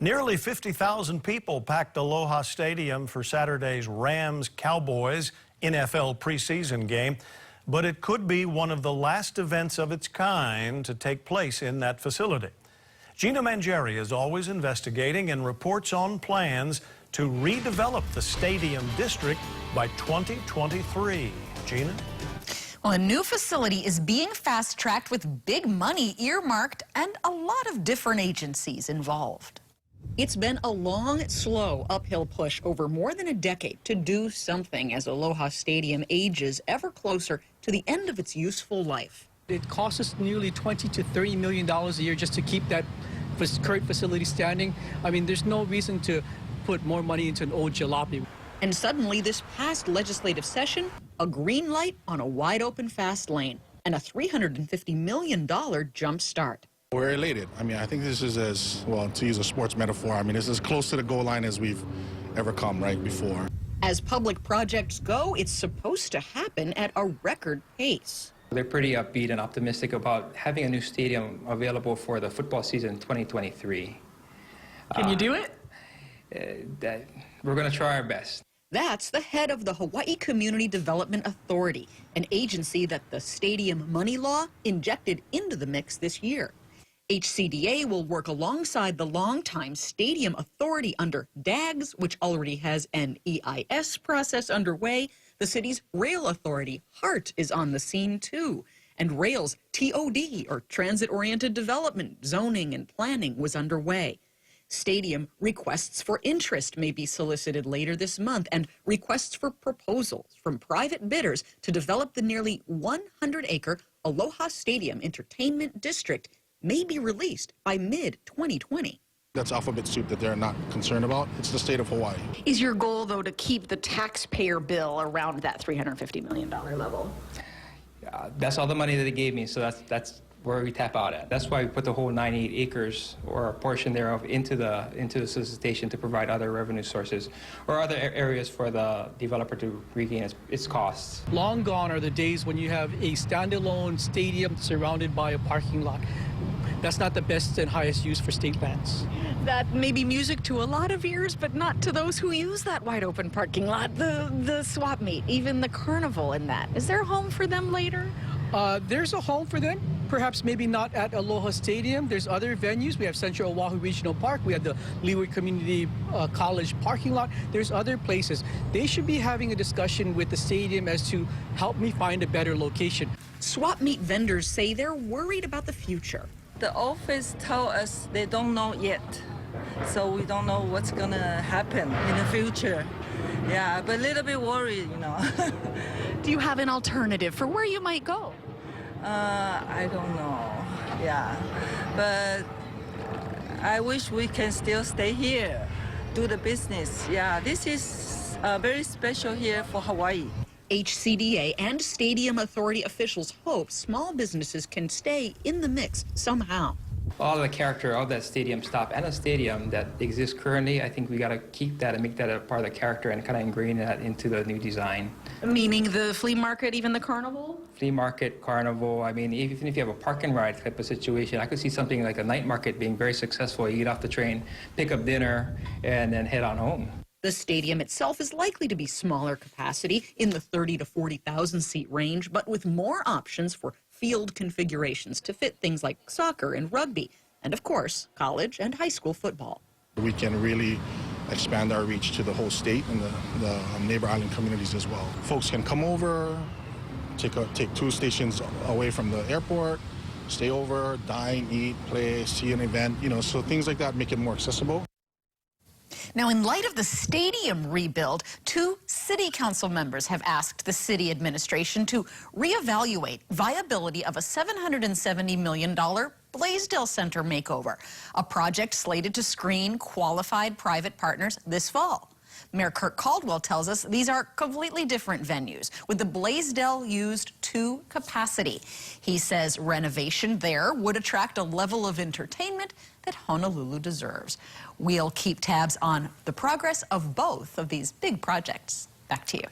Nearly 50,000 people packed Aloha Stadium for Saturday's Rams-Cowboys NFL preseason game, but it could be one of the last events of its kind to take place in that facility. Gina Mangieri is always investigating and reports on plans to redevelop the stadium district by 2023. Gina? Well, a new facility is being fast-tracked with big money earmarked and a lot of different agencies involved. It's been a long, slow uphill push over more than a decade to do something as Aloha Stadium ages ever closer to the end of its useful life. It costs us nearly $20 to $30 million a year just to keep that current facility standing. I mean, there's no reason to put more money into an old jalopy. And suddenly, this past legislative session, a green light on a wide-open fast lane and a $350 million jump start. We're elated. I mean, I think this is as, well, to use a sports metaphor, I mean, this is as close to the goal line as we've ever come, right, before. As public projects go, it's supposed to happen at a record pace. They're pretty upbeat and optimistic about having a new stadium available for the football season 2023. Can you do it? We're going to try our best. That's the head of the Hawaii Community Development Authority, an agency that the stadium money law injected into the mix this year. HCDA will work alongside the longtime Stadium Authority under DAGS, which already has an EIS process underway. The city's Rail Authority, HART, is on the scene too. And Rail's TOD, or Transit-Oriented Development, zoning and planning, was underway. Stadium requests for interest may be solicited later this month, and requests for proposals from private bidders to develop the nearly 100-acre Aloha Stadium Entertainment District may be released by mid-2020. That's alphabet soup that they're not concerned about. It's the state of Hawaii. Is your goal, though, to keep the taxpayer bill around that $350 million level? That's all the money that they gave me, so that's where we tap out at. That's why we put the whole 98 acres or a portion thereof into the solicitation to provide other revenue sources or other areas for the developer to regain its costs. Long gone are the days when you have a standalone stadium surrounded by a parking lot. That's not the best and highest use for state lands. That may be music to a lot of ears, but not to those who use that wide open parking lot, the swap meet, even the carnival in that. Is there a home for them later? There's a home for them, perhaps maybe not at Aloha Stadium. There's other venues. We have Central Oahu Regional Park. We have the Leeward Community College parking lot. There's other places. They should be having a discussion with the stadium as to help me find a better location. Swap meet vendors say they're worried about the future. The office told us they don't know yet, so we don't know what's gonna happen in the future. Yeah, but a little bit worried, you know. Do you have an alternative for where you might go? I don't know, yeah. But I wish we can still stay here, do the business. Yeah, this is very special here for Hawaii. HCDA and Stadium Authority officials hope small businesses can stay in the mix somehow. All the character of that stadium stop and a stadium that exists currently, I think we got to keep that and make that a part of the character and kind of ingrain that into the new design. Meaning the flea market, even the carnival? Flea market, carnival, I mean, even if you have a park and ride type of situation, I could see something like a night market being very successful. You get off the train, pick up dinner, and then head on home. The stadium itself is likely to be smaller capacity in the 30 to 40,000 seat range, but with more options for field configurations to fit things like soccer and rugby, and of course, college and high school football. We can really expand our reach to the whole state and the neighbor island communities as well. Folks can come over, take 2 stations away from the airport, stay over, dine, eat, play, see an event, you know, so things like that make it more accessible. Now, in light of the stadium rebuild, 2 city council members have asked the city administration to reevaluate viability of a $770 million Blaisdell Center makeover, a project slated to screen qualified private partners this fall. Mayor Kirk Caldwell tells us these are completely different venues, with the Blaisdell used to capacity. He says renovation there would attract a level of entertainment that Honolulu deserves. We'll keep tabs on the progress of both of these big projects. Back to you.